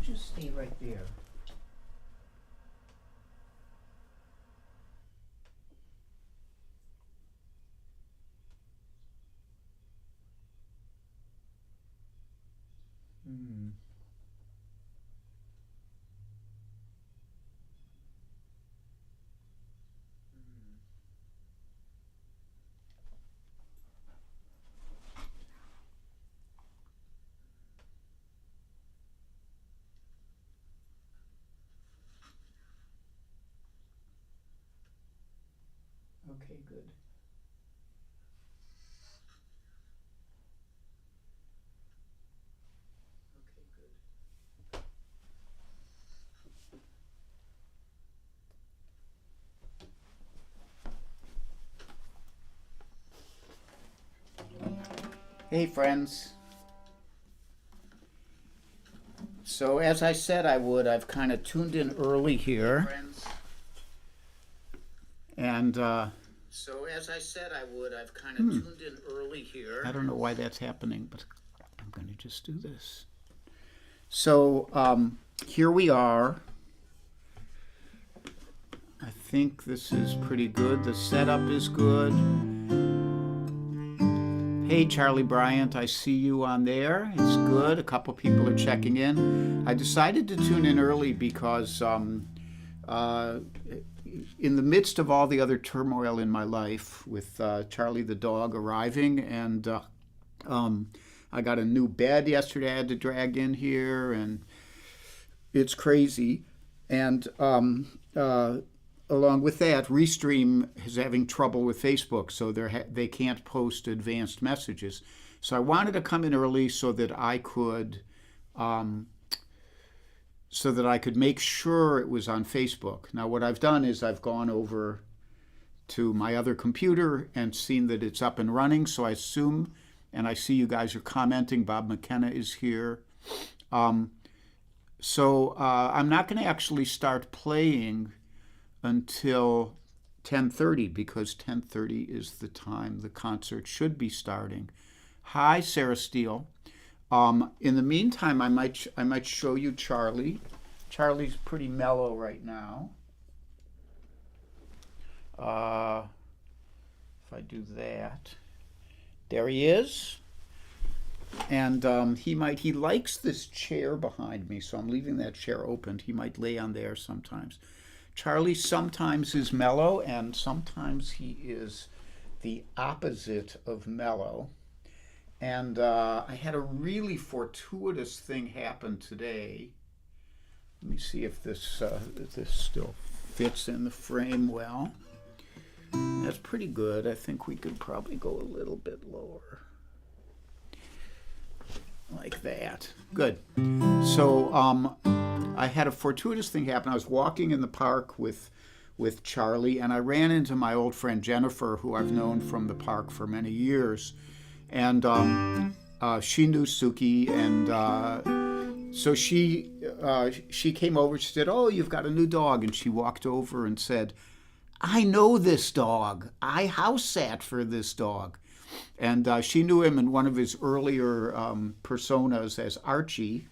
just stay right there? Hmm. Okay, good. Okay, good. Hey, friends. So, as I said I would, I've kind of tuned in early here. Friends. And, so, as I said I would, I've kind of tuned in early here. I don't know why that's happening, but I'm going to just do this. So, here we are. I think this is pretty good. The setup is good. Hey, Charlie Bryant, I see you on there. It's good. A couple people are checking in. I decided to tune in early because in the midst of all the other turmoil in my life, with Charlie the dog arriving, and I got a new bed yesterday I had to drag in here, and it's crazy. And along with that, Restream is having trouble with Facebook, so they can't post advanced messages. So I wanted to come in early so that I could make sure it was on Facebook. Now, what I've done is I've gone over to my other computer and seen that it's up and running. So I assume, and I see you guys are commenting. Bob McKenna is here. So I'm not going to actually start playing until 10:30 because 10:30 is the time the concert should be starting. Hi, Sarah Steele. In the meantime, I might show you Charlie. Charlie's pretty mellow right now. If I do that, there he is. And he likes this chair behind me, so I'm leaving that chair open. He might lay on there sometimes. Charlie sometimes is mellow, and sometimes he is the opposite of mellow. And I had a really fortuitous thing happen today. Let me see if this still fits in the frame well. That's pretty good. I think we could probably go a little bit lower. Like that. Good. So I had a fortuitous thing happen. I was walking in the park with Charlie, and I ran into my old friend Jennifer, who I've known from the park for many years. And she knew Suki, and so she came over. She said, "Oh, you've got a new dog," and she walked over and said, "I know this dog. I house sat for this dog." And she knew him in one of his earlier personas as Archie.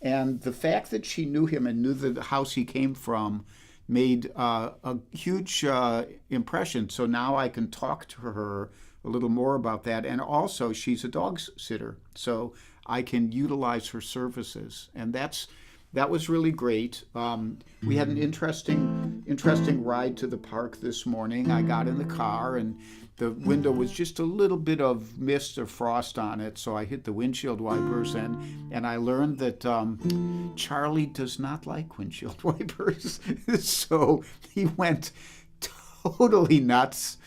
And the fact that she knew him and knew the house he came from made a huge impression. So now I can talk to her a little more about that. And also, she's a dog sitter, so I can utilize her services. And that was really great. We had an interesting ride to the park this morning. I got in the car, and the window was just a little bit of mist or frost on it, so I hit the windshield wipers, and I learned that Charlie does not like windshield wipers. So he went totally nuts,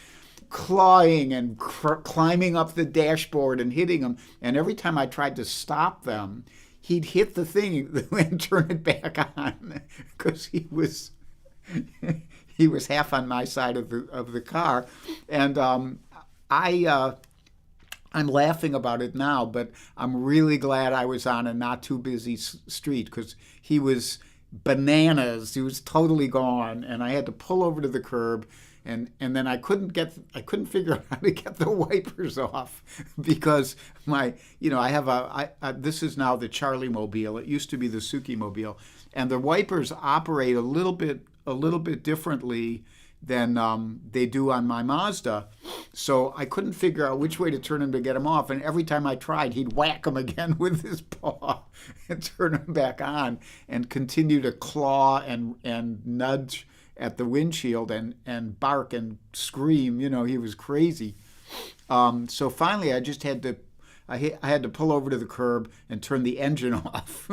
clawing and climbing up the dashboard and hitting them. And every time I tried to stop them, he'd hit the thing and turn it back on because he was half on my side of the car. And I'm laughing about it now, but I'm really glad I was on a not too busy street because he was bananas. He was totally gone, and I had to pull over to the curb and then I couldn't figure out how to get the wipers off because I have this is now the Charlie Mobile. It used to be the Suki Mobile, and the wipers operate a little bit differently than they do on my Mazda. So I couldn't figure out which way to turn him to get him off. And every time I tried, he'd whack him again with his paw and turn him back on and continue to claw and nudge at the windshield and bark and scream. He was crazy. So finally, I just had to pull over to the curb and turn the engine off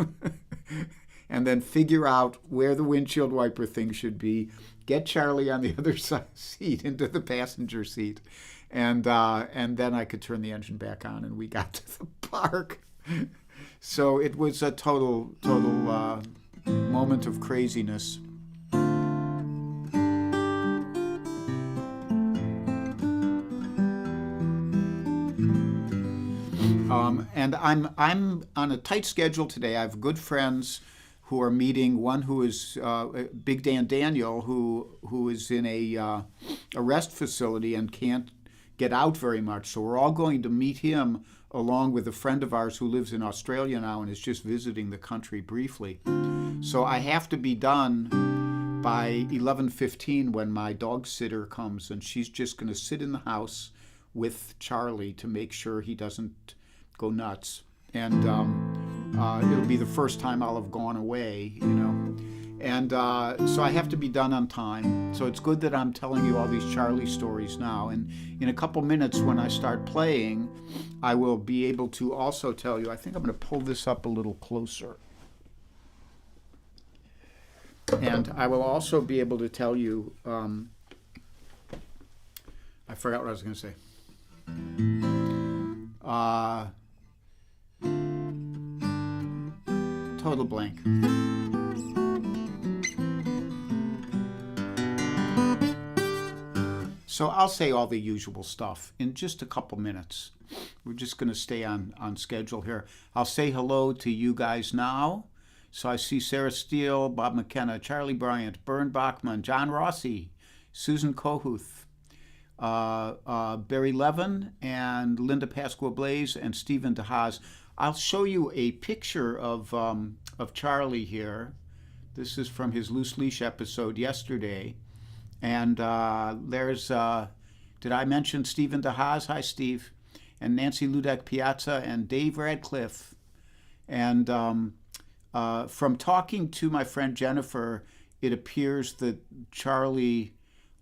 and then figure out where the windshield wiper thing should be, get Charlie on the other seat into the passenger seat, and then I could turn the engine back on, and we got to the park. So it was a total moment of craziness. And I'm on a tight schedule today. I have good friends who are meeting. One who is Big Dan Daniel, who is in a arrest facility and can't get out very much. So we're all going to meet him along with a friend of ours who lives in Australia now and is just visiting the country briefly. So I have to be done by 11:15 when my dog sitter comes, and she's just going to sit in the house with Charlie to make sure he doesn't go nuts. And it'll be the first time I'll have gone away, And so I have to be done on time. So it's good that I'm telling you all these Charlie stories now. And in a couple minutes when I start playing, I will be able to also tell you, I think I'm going to pull this up a little closer. And I will also be able to tell you, I forgot what I was going to say. Total blank. So I'll say all the usual stuff in just a couple minutes. We're just going to stay on schedule here. I'll say hello to you guys now. So I see Sarah Steele, Bob McKenna, Charlie Bryant, Bern Bachman, John Rossi, Susan Kohuth, Barry Levin, and Linda Pasqua-Blaze, and Stephen DeHaas. I'll show you a picture of Charlie here. This is from his Loose Leash episode yesterday. And there's, did I mention Stephen DeHaas? Hi, Steve. And Nancy Ludek Piazza and Dave Radcliffe. And from talking to my friend Jennifer, it appears that Charlie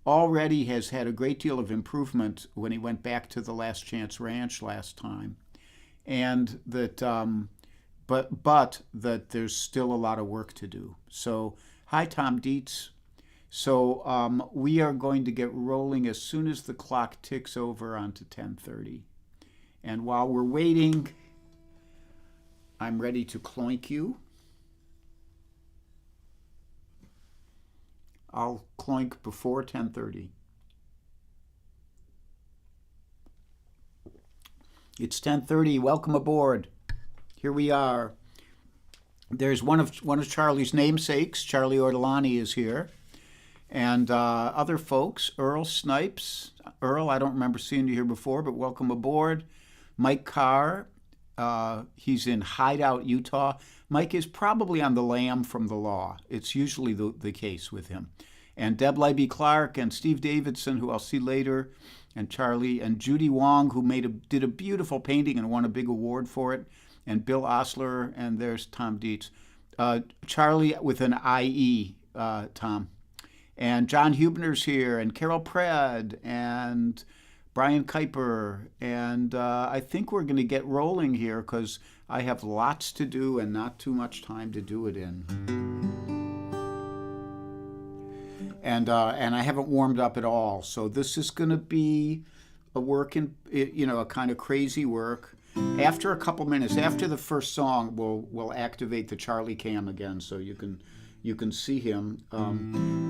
already has had a great deal of improvement when he went back to the Last Chance Ranch last time. And that, but that there's still a lot of work to do. So, hi, Tom Dietz. So we are going to get rolling as soon as the clock ticks over onto 10:30. And while we're waiting, I'm ready to cloink you. I'll cloink before 10:30. It's 10:30. Welcome aboard. Here we are. There's one of Charlie's namesakes. Charlie Ortolani is here. And other folks, Earl Snipes. Earl, I don't remember seeing you here before, but welcome aboard. Mike Carr, he's in Hideout, Utah. Mike is probably on the lam from the law. It's usually the case with him. And Deb Leiby Clark and Steve Davidson, who I'll see later, and Charlie, and Judy Wong, who did a beautiful painting and won a big award for it, and Bill Osler, and there's Tom Dietz. Charlie with an IE, Tom. And John Hubner's here, and Carol Pred, and Brian Kuiper, and I think we're going to get rolling here because I have lots to do and not too much time to do it in. And I haven't warmed up at all, so this is going to be a a kind of crazy work. After a couple minutes, after the first song, we'll activate the Charlie cam again, so you can see him.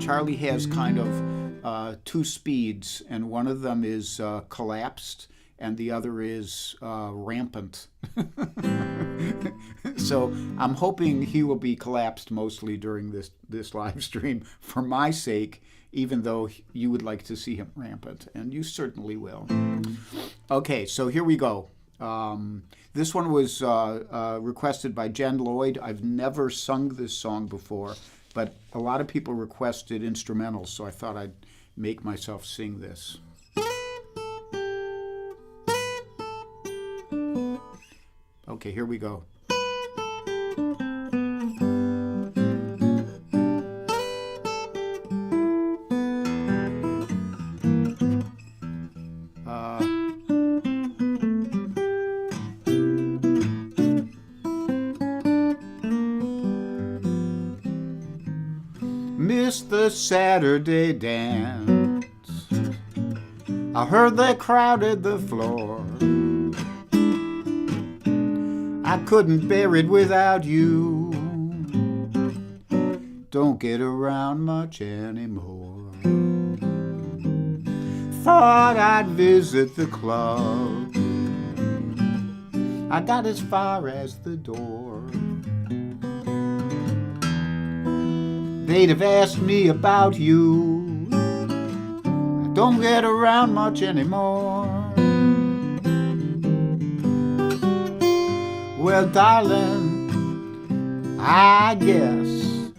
Charlie has kind of two speeds, and one of them is collapsed, and the other is rampant. So I'm hoping he will be collapsed mostly during this live stream for my sake, even though you would like to see him rampant, and you certainly will. Okay, so here we go. This one was requested by Jen Lloyd. I've never sung this song before, but a lot of people requested instrumentals, so I thought I'd make myself sing this. Okay, here we go. Missed the Saturday dance. I heard they crowded the floor. I couldn't bear it without you. Don't get around much anymore. Thought I'd visit the club. I got as far as the door. They'd have asked me about you. I don't get around much anymore. Well, darling, I guess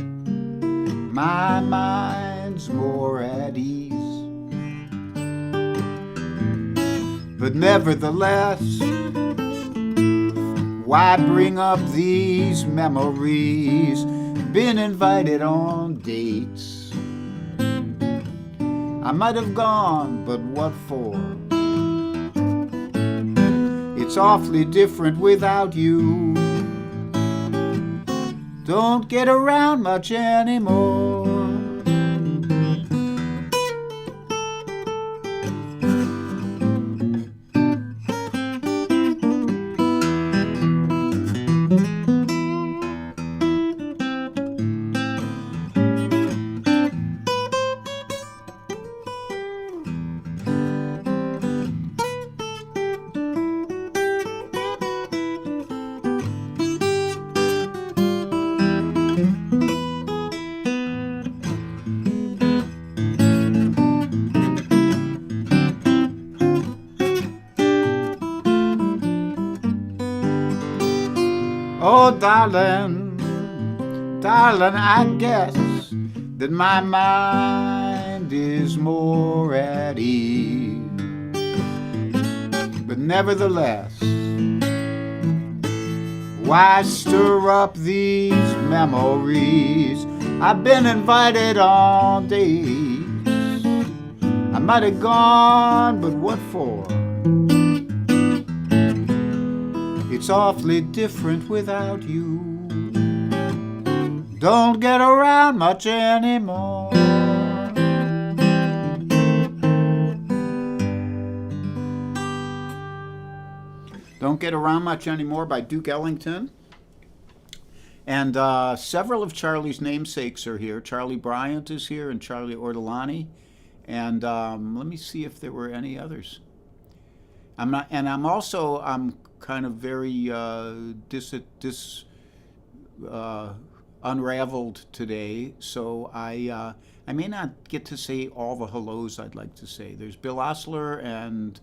my mind's more at ease. But nevertheless, why bring up these memories? Been invited on dates. I might have gone, but what for? It's awfully different without you. Don't get around much anymore. Oh, darling, darling, I guess that my mind is more at ease. But nevertheless, why stir up these memories? I've been invited on dates. I might have gone, but what for? It's awfully different without you. Don't get around much anymore. Don't Get Around Much Anymore by Duke Ellington. And several of Charlie's namesakes are here. Charlie Bryant is here and Charlie Ortolani. And let me see if there were any others. I'm kind of very unraveled today, so I may not get to say all the hellos I'd like to say. There's Bill Osler and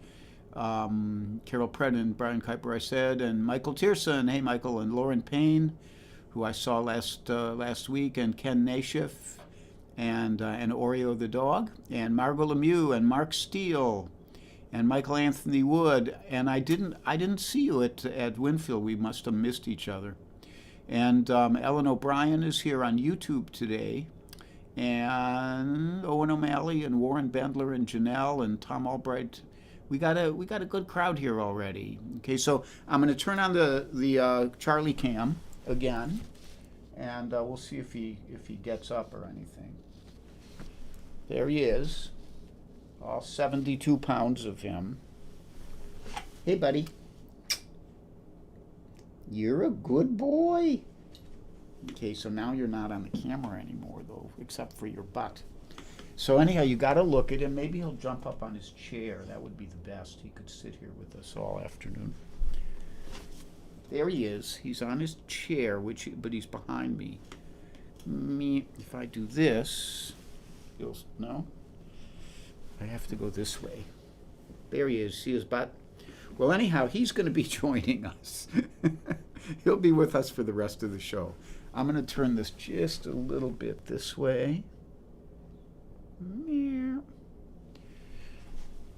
Carol Pratt and Brian Kuiper, I said, and Michael Tierson, hey Michael, and Lauren Payne, who I saw last week, and Ken Nashiff, and Oreo the dog, and Margot Lemieux, and Mark Steele, and Michael Anthony Wood, and I didn't see you at Winfield. We must have missed each other. And Ellen O'Brien is here on YouTube today, and Owen O'Malley and Warren Bendler and Janelle and Tom Albright. We got a good crowd here already. Okay, so I'm going to turn on the Charlie cam again, and we'll see if he gets up or anything. There he is. All 72 pounds of him. Hey, buddy. You're a good boy. Okay, so now you're not on the camera anymore, though, except for your butt. So anyhow, you got to look at him. Maybe he'll jump up on his chair. That would be the best. He could sit here with us all afternoon. There he is. He's on his chair, but he's behind me. If I do this, no? I have to go this way. There he is. See his butt? Well, anyhow, he's going to be joining us. He'll be with us for the rest of the show. I'm going to turn this just a little bit this way.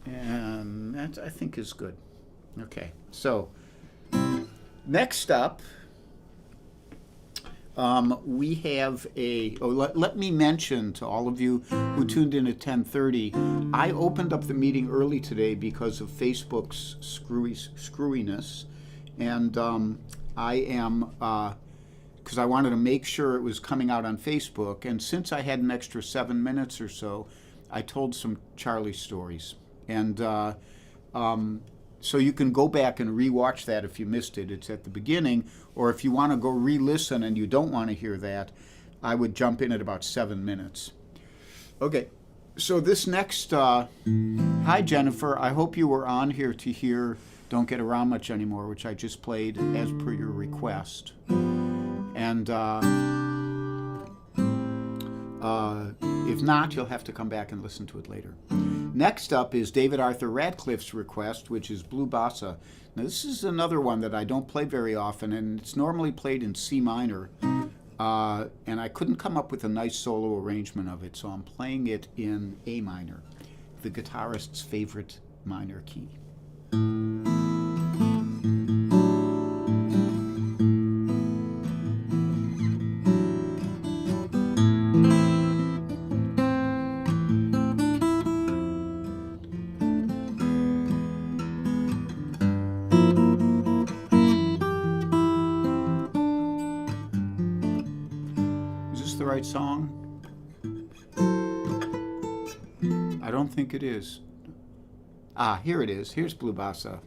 And that, I think, is good. Okay, so next up, we have let me mention to all of you who tuned in at 10:30, I opened up the meeting early today because of Facebook's screwiness, and I am, because I wanted to make sure it was coming out on Facebook, and since I had an extra 7 minutes or so, I told some Charlie stories. And so you can go back and re-watch that if you missed it. It's at the beginning, or if you want to go re-listen and you don't want to hear that, I would jump in at about 7 minutes. Okay, so this next, hi Jennifer, I hope you were on here to hear Don't Get Around Much Anymore, which I just played as per your request. And if not, you'll have to come back and listen to it later. Next up is David Arthur Radcliffe's request, which is Blue Bossa. Now, this is another one that I don't play very often, and it's normally played in C minor, and I couldn't come up with a nice solo arrangement of it, so I'm playing it in A minor, the guitarist's favorite minor key. Right song? I don't think it is. Ah, here it is. Here's Blue Bossa.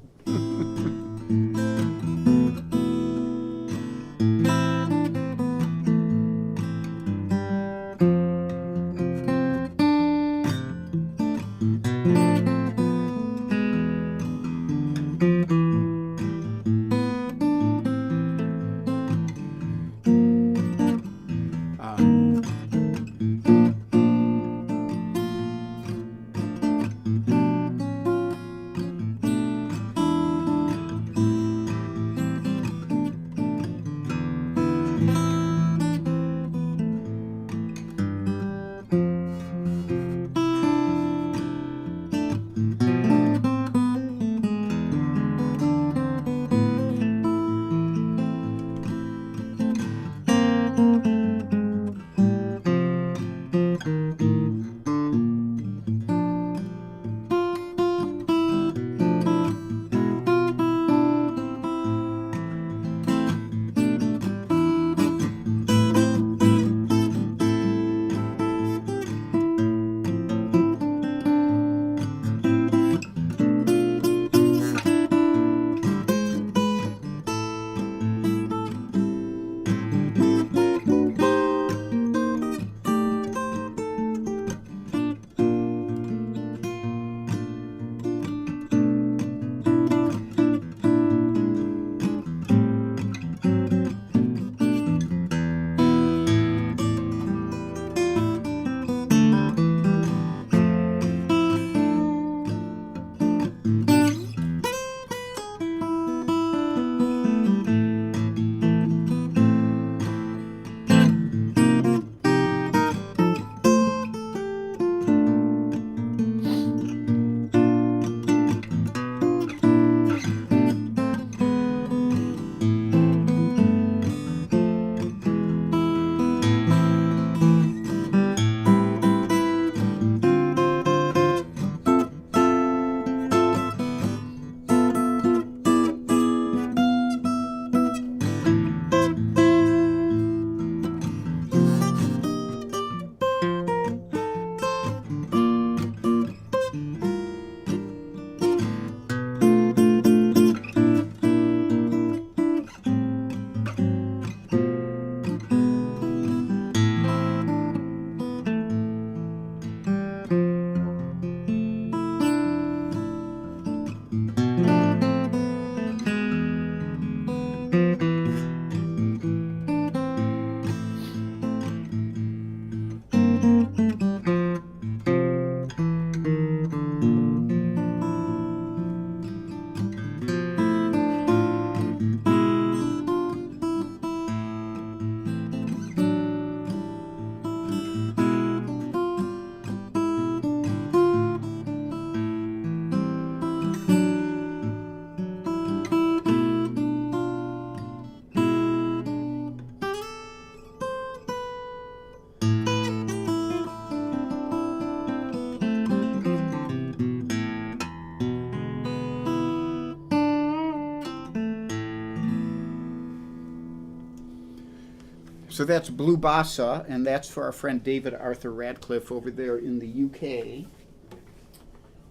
So that's Blue Bossa, and that's for our friend David Arthur Radcliffe over there in the UK.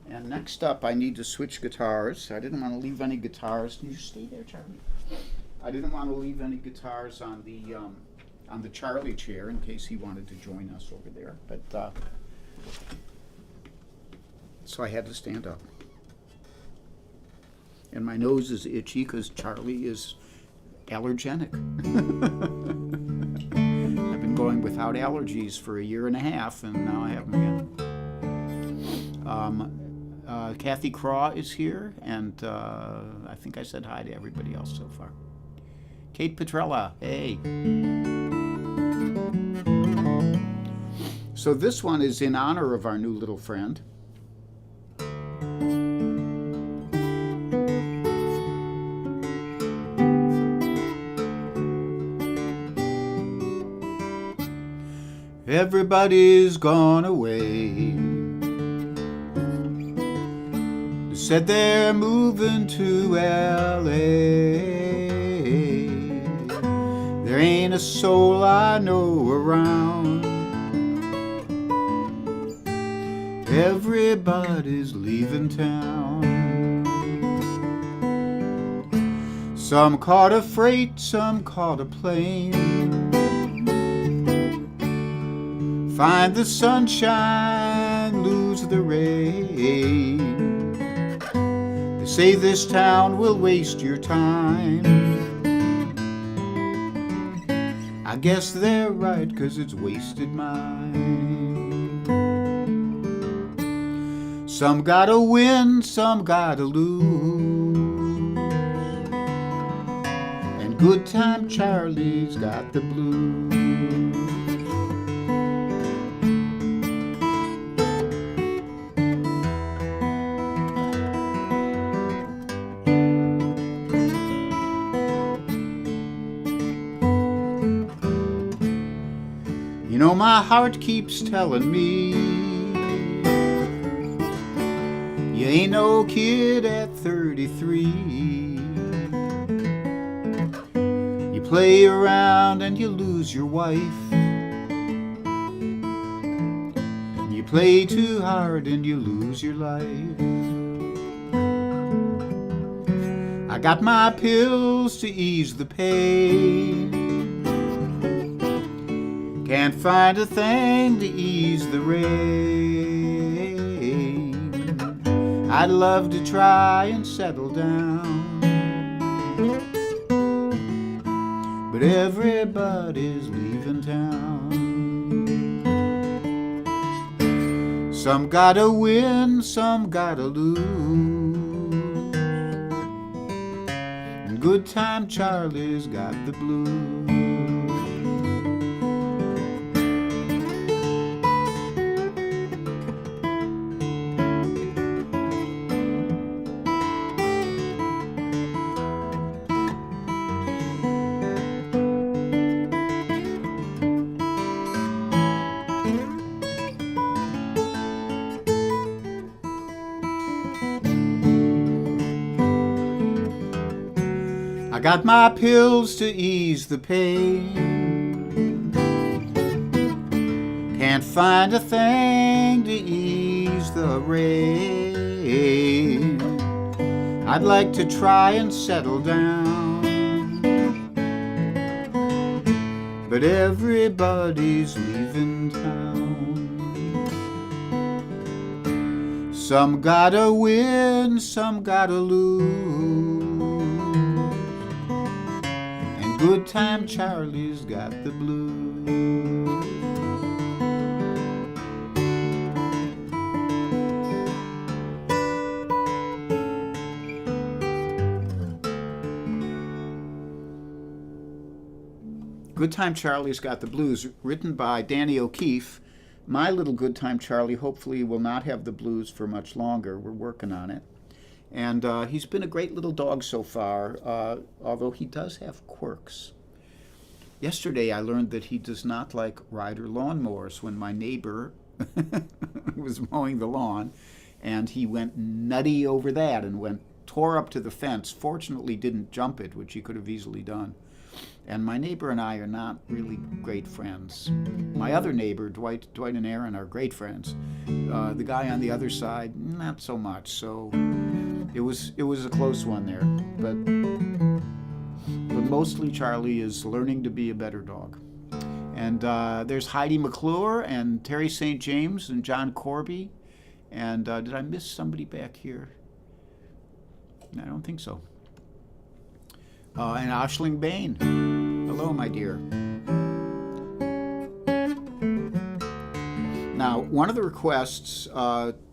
And next up, I need to switch guitars. I didn't want to leave any guitars. Can you stay there, Charlie? I didn't want to leave any guitars on the Charlie chair in case he wanted to join us over there. But so I had to stand up. And my nose is itchy because Charlie is allergenic. I've been going without allergies for 1.5 years, and now I have them again. Kathy Craw is here, and I think I said hi to everybody else so far. Kate Petrella, hey. So this one is in honor of our new little friend. Everybody's gone away. They said they're moving to L.A. There ain't a soul I know around. Everybody's leaving town. Some caught a freight, some caught a plane. Find the sunshine, lose the rain. They say this town will waste your time. I guess they're right, 'cause it's wasted mine. Some gotta win, some gotta lose. And Good Time Charlie's got the blues. You know, my heart keeps telling me you ain't no kid at 33. You play around and you lose your wife. You play too hard and you lose your life. I got my pills to ease the pain. Can't find a thing to ease the rain. I'd love to try and settle down, but everybody's leaving town. Some gotta win, some gotta lose. And Good Time Charlie's got the blues. I got my pills to ease the pain. Can't find a thing to ease the rain. I'd like to try and settle down, but everybody's leaving town. Some gotta win, some gotta lose. Good Time Charlie's got the blues. Good Time Charlie's got the blues, written by Danny O'Keefe. My little Good Time Charlie hopefully will not have the blues for much longer. We're working on it. And he's been a great little dog so far, although he does have quirks. Yesterday I learned that he does not like rider lawnmowers. When my neighbor was mowing the lawn, and he went nutty over that and tore up to the fence. Fortunately didn't jump it, which he could have easily done. And my neighbor and I are not really great friends. My other neighbor, Dwight and Aaron, are great friends. The guy on the other side, not so much. So it was a close one there. But mostly Charlie is learning to be a better dog. And there's Heidi McClure and Terry St. James and John Corby. And did I miss somebody back here? I don't think so. And Aisling Bain. Hello, my dear. Now, one of the requests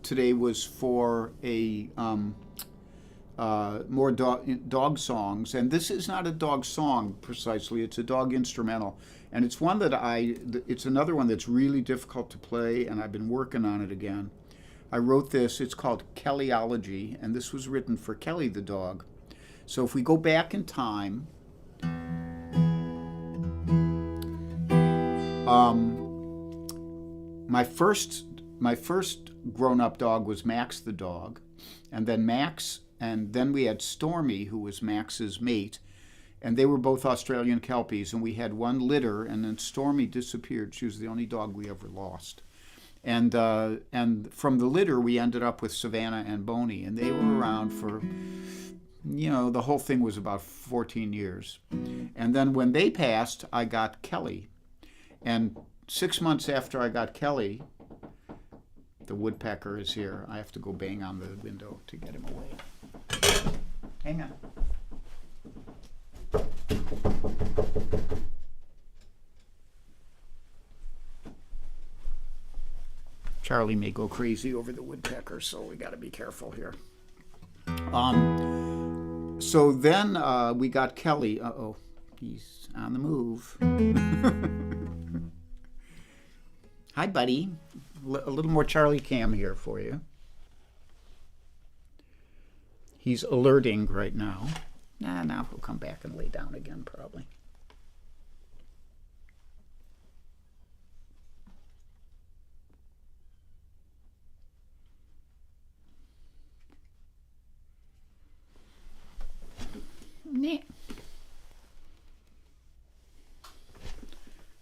today was for a more dog songs, and this is not a dog song precisely. It's a dog instrumental, and it's one that it's another one that's really difficult to play, and I've been working on it again. I wrote this. It's called Kellyology, and this was written for Kelly the dog. So if we go back in time, my first grown-up dog was Max the dog, and then we had Stormy, who was Max's mate, and they were both Australian Kelpies, and we had one litter, and then Stormy disappeared. She was the only dog we ever lost. And from the litter, we ended up with Savannah and Boney, and they were around for, the whole thing was about 14 years. And then when they passed, I got Kelly. And 6 months after I got Kelly, the woodpecker is here. I have to go bang on the window to get him away. Hang on. Charlie may go crazy over the woodpecker, so we got to be careful here. So then we got Kelly. Uh-oh, he's on the move. Hi, buddy. A little more Charlie Cam here for you. He's alerting right now. Now he'll come back and lay down again, probably.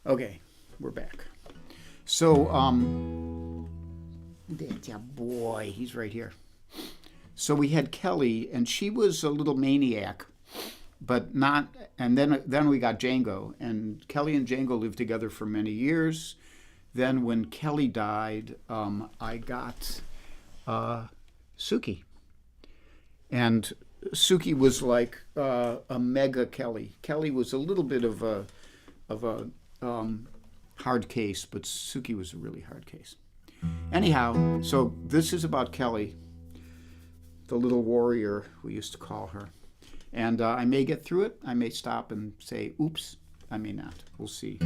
Okay, we're back. So, that's your boy. He's right here. So we had Kelly, and she was a little maniac, but not. And then we got Django, and Kelly and Django lived together for many years. Then when Kelly died, I got Suki, and Suki was like a mega Kelly. Kelly was a little bit of a hard case, but Suki was a really hard case. Anyhow, so this is about Kelly, the little warrior we used to call her. And I may get through it. I may stop and say, oops. I may not. We'll see.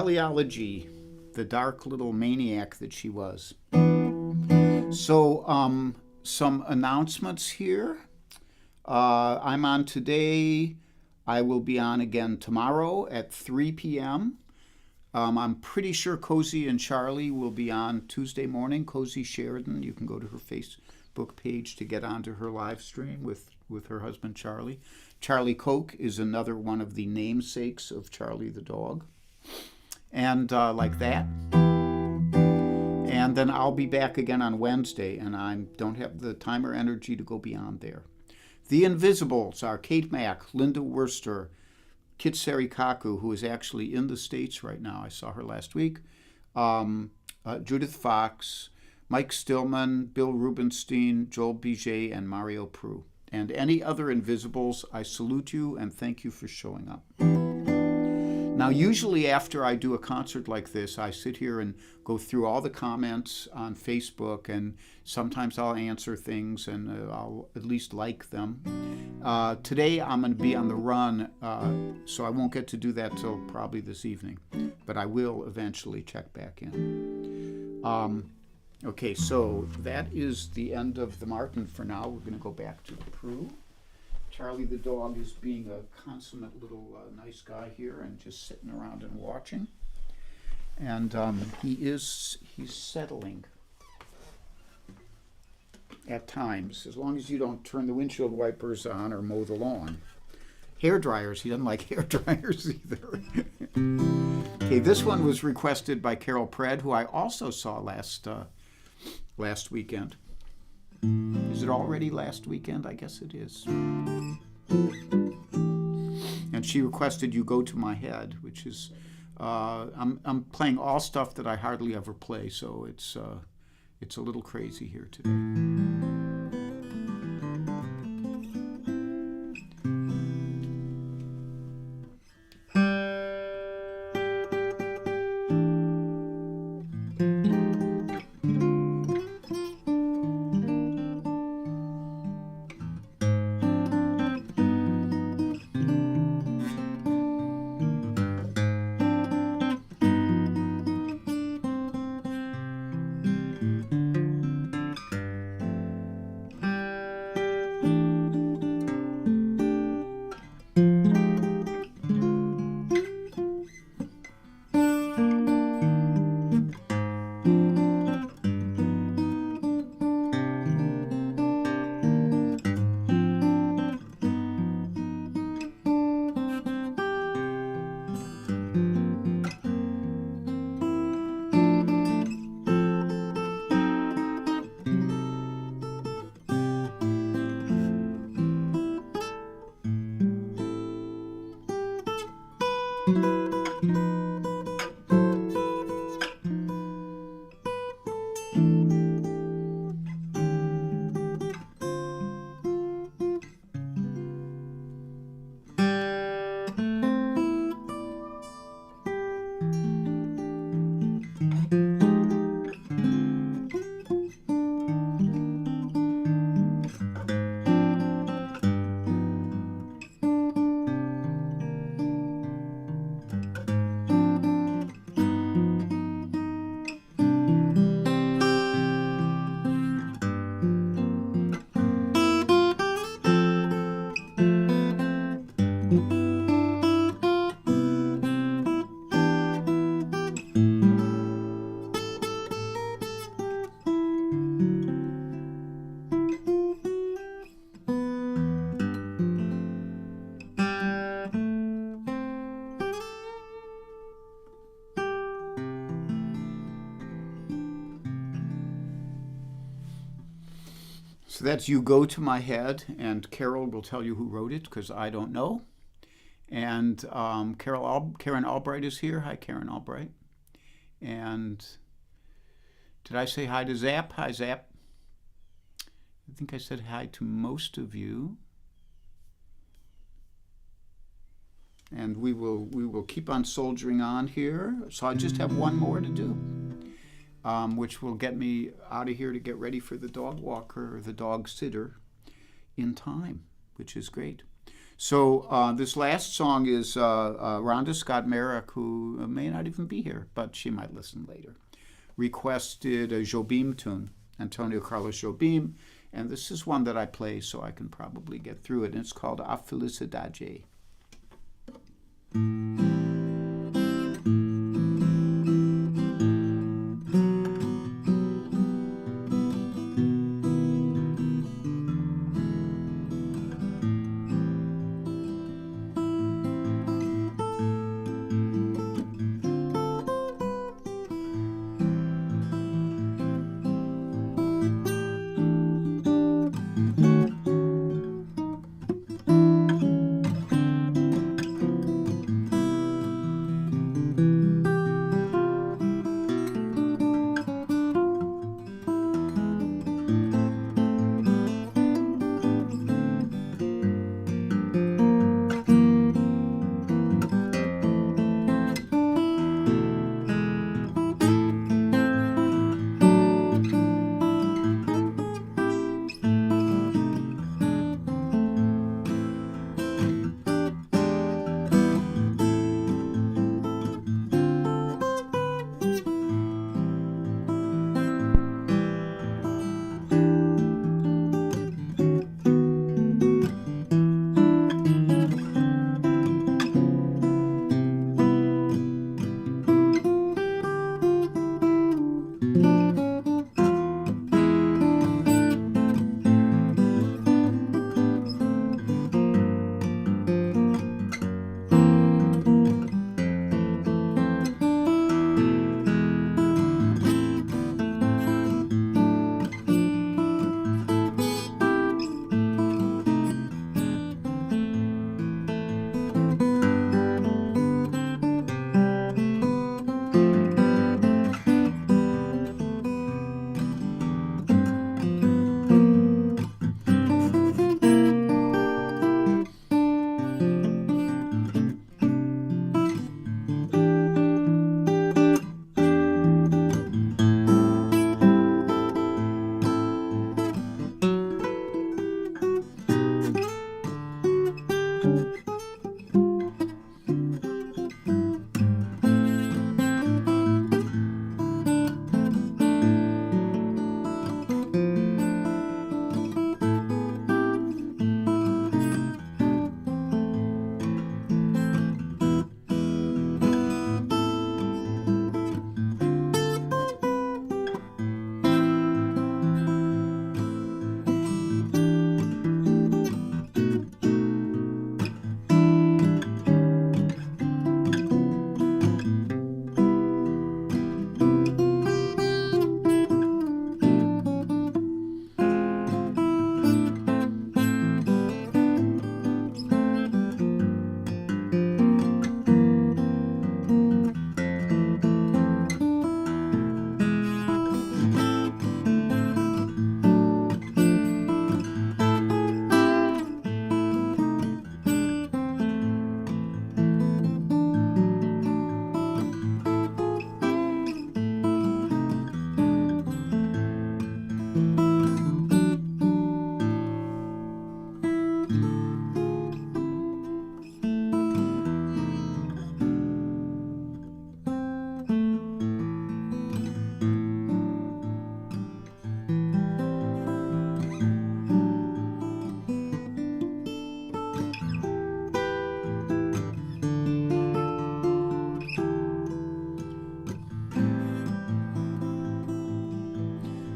Charlieology, the dark little maniac that she was. So, some announcements here. I'm on today. I will be on again tomorrow at 3 p.m. I'm pretty sure Cozy and Charlie will be on Tuesday morning. Cozy Sheridan, you can go to her Facebook page to get onto her live stream with her husband Charlie. Charlie Koch is another one of the namesakes of Charlie the dog. And like that. And then I'll be back again on Wednesday, and I don't have the time or energy to go beyond there. The Invisibles are Kate Mack, Linda Worster, Kit Serikaku, who is actually in the States right now. I saw her last week. Judith Fox, Mike Stillman, Bill Rubenstein, Joel Biget, and Mario Prue. And any other Invisibles, I salute you and thank you for showing up. Now, usually after I do a concert like this, I sit here and go through all the comments on Facebook, and sometimes I'll answer things and I'll at least like them. Today I'm going to be on the run, so I won't get to do that till probably this evening, but I will eventually check back in. Okay, so that is the end of the Martin for now. We're going to go back to the Prue. Charlie the dog is being a consummate little nice guy here and just sitting around and watching. And he's settling at times, as long as you don't turn the windshield wipers on or mow the lawn. Hair dryers, he doesn't like hair dryers either. Okay, this one was requested by Carol Pred, who I also saw last weekend. Is it already last weekend? I guess it is. And she requested You Go to My Head, which is, I'm playing all stuff that I hardly ever play, so it's a little crazy here today. So that's You Go to My Head, and Carol will tell you who wrote it because I don't know. And Karen Albright is here. Hi, Karen Albright. And did I say hi to Zap? Hi, Zap. I think I said hi to most of you. And we will keep on soldiering on here. So I just have one more to do, which will get me out of here to get ready for the dog walker or the dog sitter in time, which is great. So this last song is Rhonda Scott Merrick, who may not even be here, but she might listen later, requested a Jobim tune, Antonio Carlos Jobim, and this is one that I play so I can probably get through it, and it's called A Felicidade.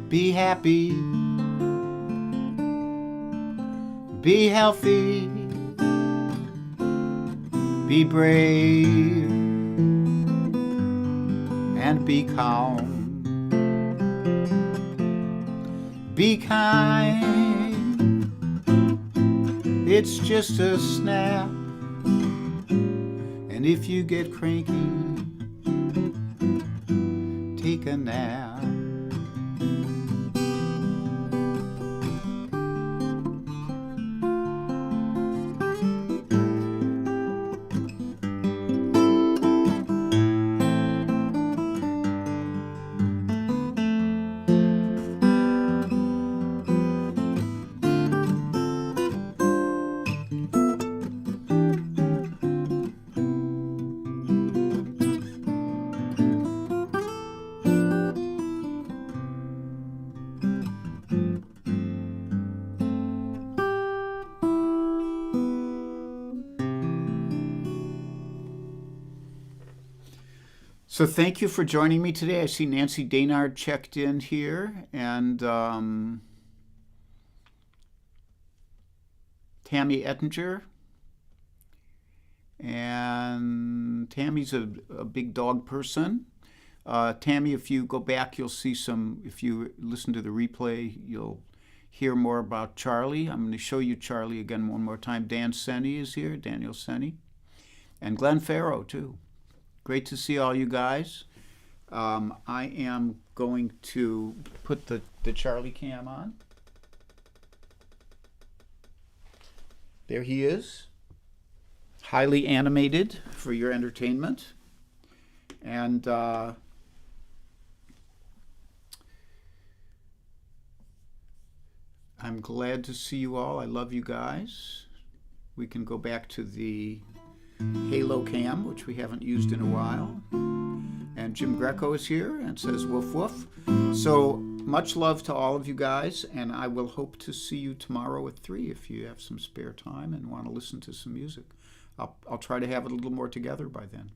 Be happy, be healthy, be brave, and be calm. Be kind, it's just a snap. And if you get cranky, take a nap. So thank you for joining me today. I see Nancy Daynard checked in here, and Tammy Ettinger. And Tammy's a big dog person. Tammy, if you go back, you'll see some, if you listen to the replay, you'll hear more about Charlie. I'm going to show you Charlie again one more time. Dan Senni is here, Daniel Senni. And Glenn Farrow, too. Great to see all you guys. I am going to put the Charlie cam on. There he is. Highly animated for your entertainment. And I'm glad to see you all. I love you guys. We can go back to the Halo cam, which we haven't used in a while. And Jim Greco is here and says woof woof. So much love to all of you guys, and I will hope to see you tomorrow at 3 if you have some spare time and want to listen to some music. I'll try to have it a little more together by then.